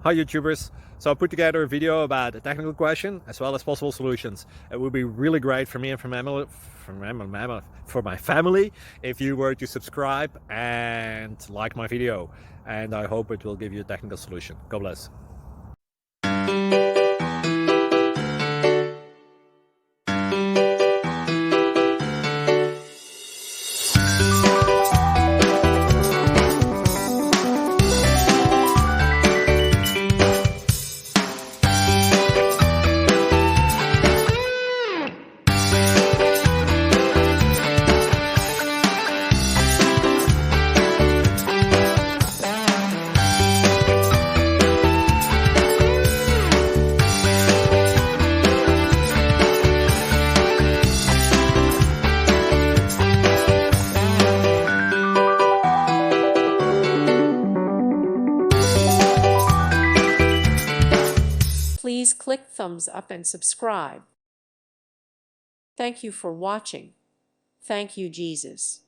Hi YouTubers! So I put together a video about a technical question as well as possible solutions. It would be really great for me and for my family if you were to subscribe and like my video, and I hope it will give you a technical solution. God bless. Please click thumbs up and subscribe. Thank you for watching. Thank you, Jesus.